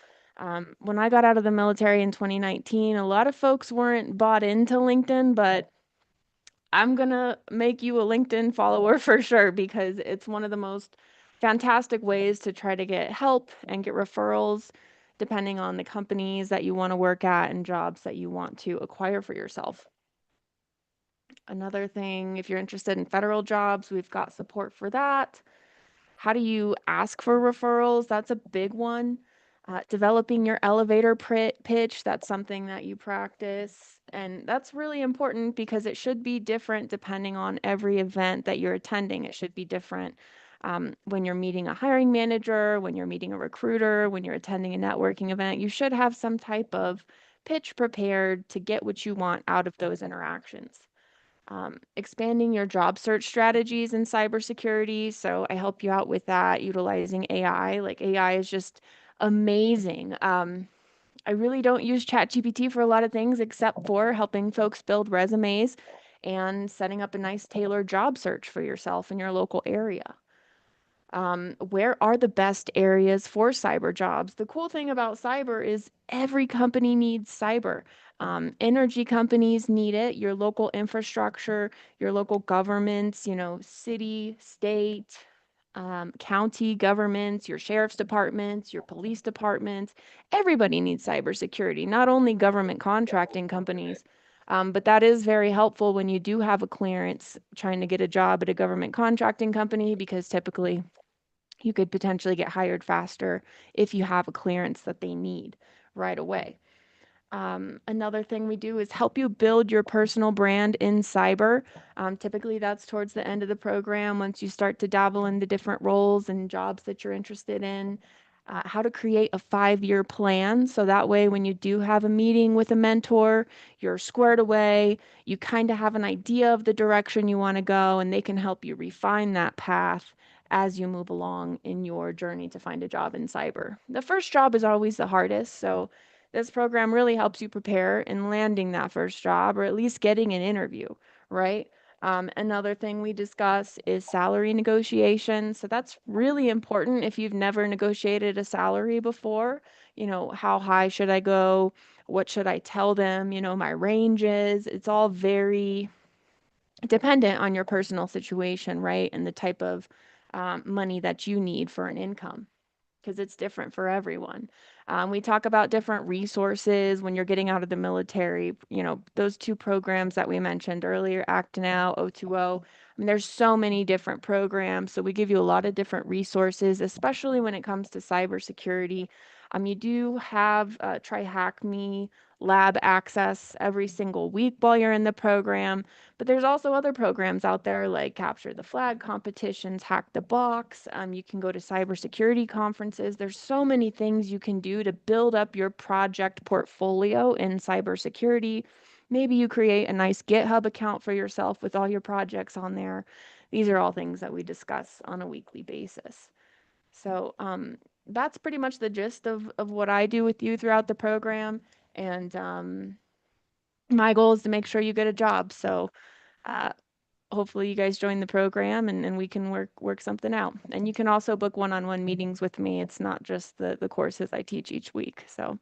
When I got out of the military in 2019, a lot of folks weren't bought into LinkedIn, but I'm gonna make you a LinkedIn follower for sure because it's one of the most fantastic ways to try to get help and get referrals depending on the companies that you want to work at and jobs that you want to acquire for yourself. Another thing, if you're interested in federal jobs, we've got support for that. How do you ask for referrals? That's a big one. Developing your elevator pitch, that's something that you practice. And that's really important because it should be different depending on every event that you're attending. It should be different when you're meeting a hiring manager, when you're meeting a recruiter, when you're attending a networking event. You should have some type of pitch prepared to get what you want out of those interactions. Expanding your job search strategies in cybersecurity. So I help you out with that utilizing AI. Like AI is just amazing. I really don't use ChatGPT for a lot of things except for helping folks build resumes and setting up a nice tailored job search for yourself in your local area. Where are the best areas for cyber jobs? The cool thing about cyber is every company needs cyber. Energy companies need it, your local infrastructure, your local governments, city, state, county governments, your sheriff's departments, your police departments. Everybody needs cybersecurity, not only government contracting companies. But that is very helpful when you do have a clearance trying to get a job at a government contracting company because typically you could potentially get hired faster if you have a clearance that they need right away. Another thing we do is help you build your personal brand in cyber. Typically, that's towards the end of the program once you start to dabble into different roles and jobs that you're interested in. How to create a 5-year plan. So that way, when you do have a meeting with a mentor, you're squared away. You kind of have an idea of the direction you want to go, and they can help you refine that path as you move along in your journey to find a job in cyber. The first job is always the hardest. So this program really helps you prepare in landing that first job or at least getting an interview, right? Another thing we discuss is salary negotiation. So that's really important if you've never negotiated a salary before. How high should I go? What should I tell them? My ranges. It's all very dependent on your personal situation, right? And the type of money that you need for an income because it's different for everyone. We talk about different resources when you're getting out of the military. Those 2 programs that we mentioned earlier, Act Now, O2O. I mean, there's so many different programs. So we give you a lot of different resources, especially when it comes to cybersecurity. You do have Try Hack Me lab access every single week while you're in the program, but there's also other programs out there like Capture the Flag competitions, Hack the Box. You can go to cybersecurity conferences. There's so many things you can do to build up your project portfolio in cybersecurity. Maybe you create a nice GitHub account for yourself with all your projects on there. These are all things that we discuss on a weekly basis. So that's pretty much the gist of what I do with you throughout the program. And my goal is to make sure you get a job. So hopefully you guys join the program and we can work something out. And you can also book one-on-one meetings with me. It's not just the courses I teach each week. So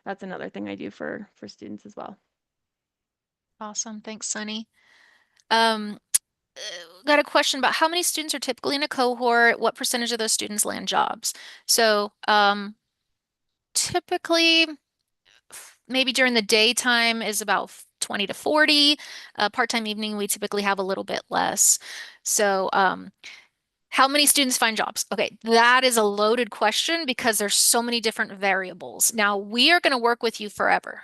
that's another thing I do for students as well. Awesome. Thanks, Sunny. Got a question about how many students are typically in a cohort? What percentage of those students land jobs? So typically, maybe during the daytime is about 20 to 40. Part-time evening, we typically have a little bit less. So how many students find jobs? Okay, that is a loaded question because there's so many different variables. Now, we are going to work with you forever,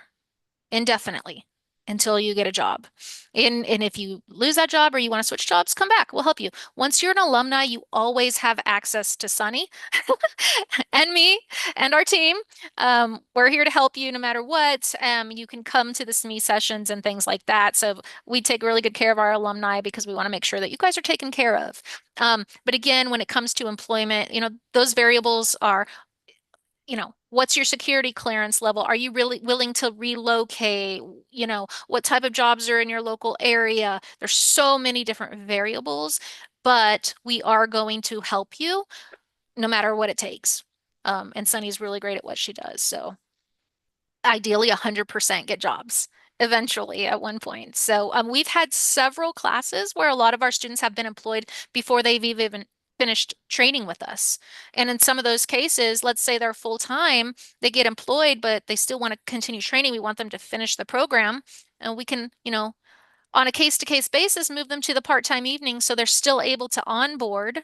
indefinitely, until you get a job. And if you lose that job or you want to switch jobs, come back. We'll help you. Once you're an alumni, you always have access to Sunny and me and our team. We're here to help you no matter what. You can come to the SME sessions and things like that. So we take really good care of our alumni because we want to make sure that you guys are taken care of. But again, when it comes to employment, those variables are, what's your security clearance level? Are you really willing to relocate? What type of jobs are in your local area? There's so many different variables, but we are going to help you no matter what it takes. And Sunny's really great at what she does. So ideally 100% get jobs eventually at one point. So we've had several classes where a lot of our students have been employed before they've even finished training with us. And in some of those cases, let's say they're full time, they get employed, but they still want to continue training. We want them to finish the program and we can, on a case-to-case basis, move them to the part-time evening so they're still able to onboard,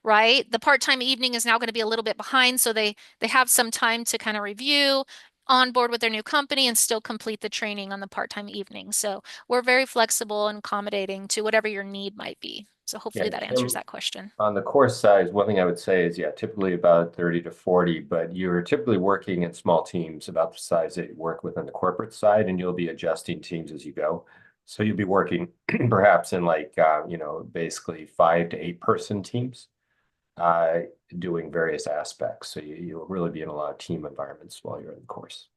right? The part-time evening is now going to be a little bit behind, so they have some time to kind of review, on board with their new company, and still complete the training on the part-time evening. So we're very flexible and accommodating to whatever your need might be. So hopefully that answers that question. On the course size, one thing I would say is, yeah, typically about 30 to 40, but you're typically working in small teams about the size that you work within the corporate side, and you'll be adjusting teams as you go. So you'll be working perhaps in basically 5 to 8 person teams, doing various aspects. So you'll really be in a lot of team environments while you're in the course.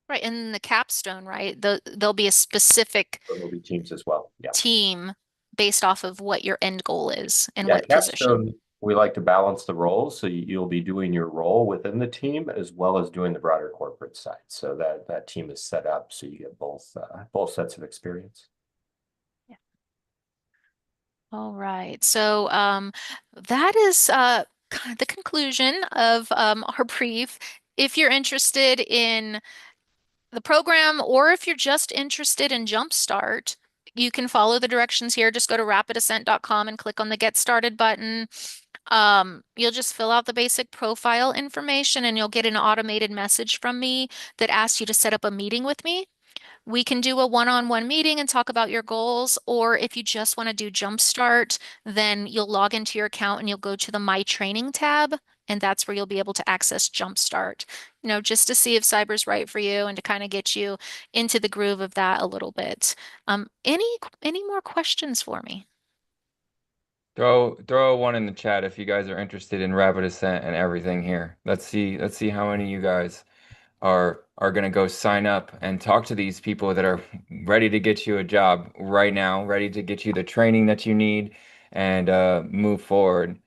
Right, and the capstone, right? There'll be a specific There'll be teams as well. Yeah. team based off of what your end goal is and Yeah, what capstone, position. we like to balance the roles. So you'll be doing your role within the team as well as doing the broader corporate side. So that team is set up so you get both sets of experience. Yeah. All right. So that is kind of the conclusion of our brief. If you're interested in the program, or if you're just interested in Jumpstart, you can follow the directions here. Just go to rapidascent.com and click on the Get Started button. You'll just fill out the basic profile information and you'll get an automated message from me that asks you to set up a meeting with me. We can do a one-on-one meeting and talk about your goals, or if you just want to do Jumpstart, then you'll log into your account and you'll go to the My Training tab, and that's where you'll be able to access Jumpstart, just to see if cyber's right for you and to kind of get you into the groove of that a little bit. Any more questions for me? Throw one in the chat if you guys are interested in RapidAscent and everything here. Let's see how many of you guys are going to go sign up and talk to these people that are ready to get you a job right now, ready to get you the training that you need and move forward.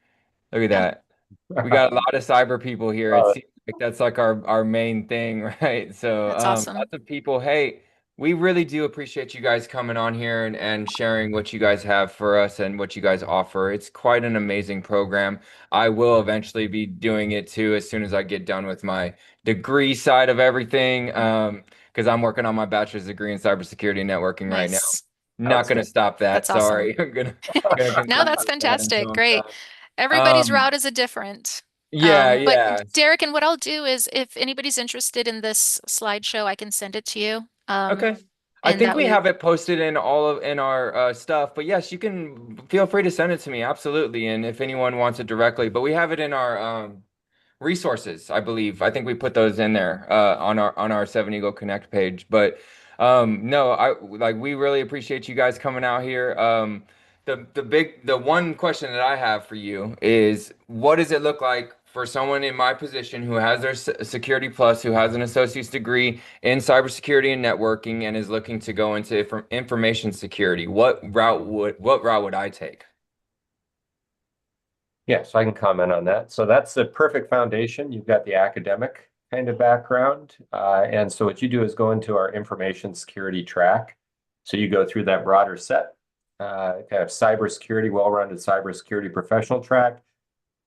Look at that. We got a lot of cyber people here. It seems like that's like our main thing, right? So That's awesome. lots of people. Hey, we really do appreciate you guys coming on here and sharing what you guys have for us and what you guys offer. It's quite an amazing program. I will eventually be doing it too as soon as I get done with my degree side of everything. Because I'm working on my bachelor's degree in cybersecurity and networking right now. Nice. Not going to stop that. That's awesome. Sorry. I'm gonna No, continue that's with that fantastic. until I'm Great. done. Everybody's route is a different. Yeah. Derek, and what I'll do is if anybody's interested in this slideshow, I can send it to you. Okay. I And think that we way, have it posted in our stuff, but yes, you can feel free to send it to me, absolutely. And if anyone wants it directly, but we have it in our resources, I believe. I think we put those in there on our Seven Eagle Connect page. But no, we really appreciate you guys coming out here. The one question that I have for you is, what does it look like for someone in my position who has their Security Plus, who has an associate's degree in cybersecurity and networking, and is looking to go into information security? What route would I take? Yeah, so I can comment on that. So that's the perfect foundation. You've got the academic kind of background. And so what you do is go into our information security track. So you go through that broader set, kind of cybersecurity, well-rounded cybersecurity professional track.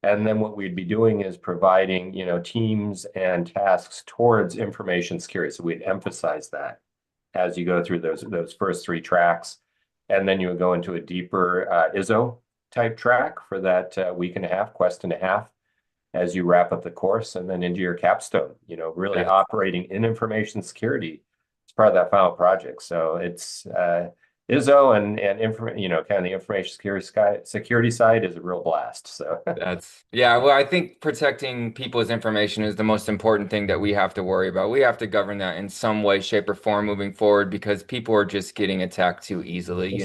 And then what we'd be doing is providing, teams and tasks towards information security. So we'd emphasize that as you go through those first three tracks. And then you would go into a deeper ISO type track for that week and a half, quest and a half, as you wrap up the course, and then into your capstone, really operating in information security as part of that final project. So it's ISO and kind of the information security side is a real blast. So well, I think protecting people's information is the most important thing that we have to worry about. We have to govern that in some way, shape, or form moving forward, because people are just getting attacked too easily,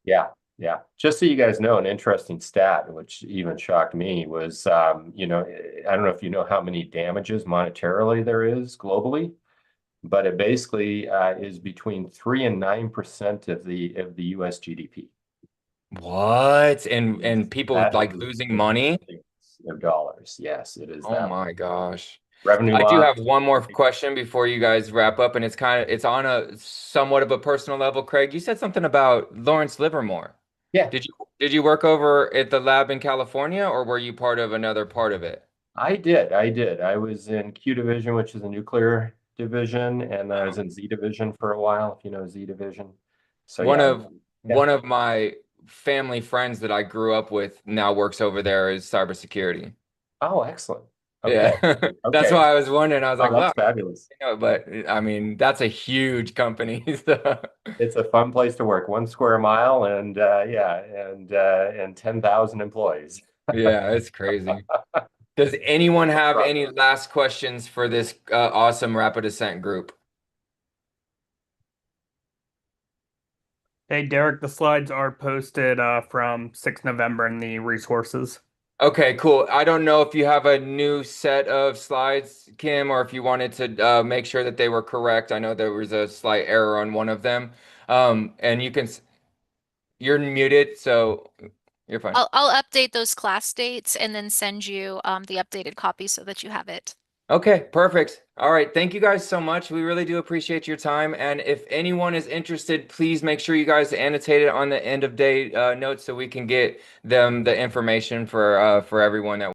Yeah. Just so you guys know, an interesting stat, which even shocked me, was, I don't know if you know how many damages monetarily there is globally, but it basically is between 3 and 9% of the US GDP. What? And people That like is losing money? of dollars. Yes, it is Oh that. my gosh. Revenue I do loss. have one more question before you guys wrap up, and it's on a somewhat of a personal level. Craig, you said something about Lawrence Livermore. Yeah, Did you work over at the lab in California, or were you part of another part of it? I did. I was in Q division, which is a nuclear division, and then I was in Z division for a while, if you know Z division. So One yeah. of one of my family friends that I grew up with now works over there as cybersecurity. Oh, excellent. Yeah. Okay. That's Okay. why I was wondering. I was Oh, like, wow, that's fabulous. but I mean, that's a huge company. So, It's a fun place to work. 1 square mile and and 10,000 employees. yeah, it's crazy. Does anyone have any last questions for this awesome RapidAscent group? Hey, Derek, the slides are posted from 6 November in the resources. Okay, cool. I don't know if you have a new set of slides, Kim, or if you wanted to make sure that they were correct. I know there was a slight error on one of them. And you're muted, so you're fine. I'll update those class dates and then send you the updated copy so that you have it. Okay, perfect. All right. Thank you guys so much. We really do appreciate your time. And if anyone is interested, please make sure you guys annotate it on the end of day notes so we can get them the information for everyone that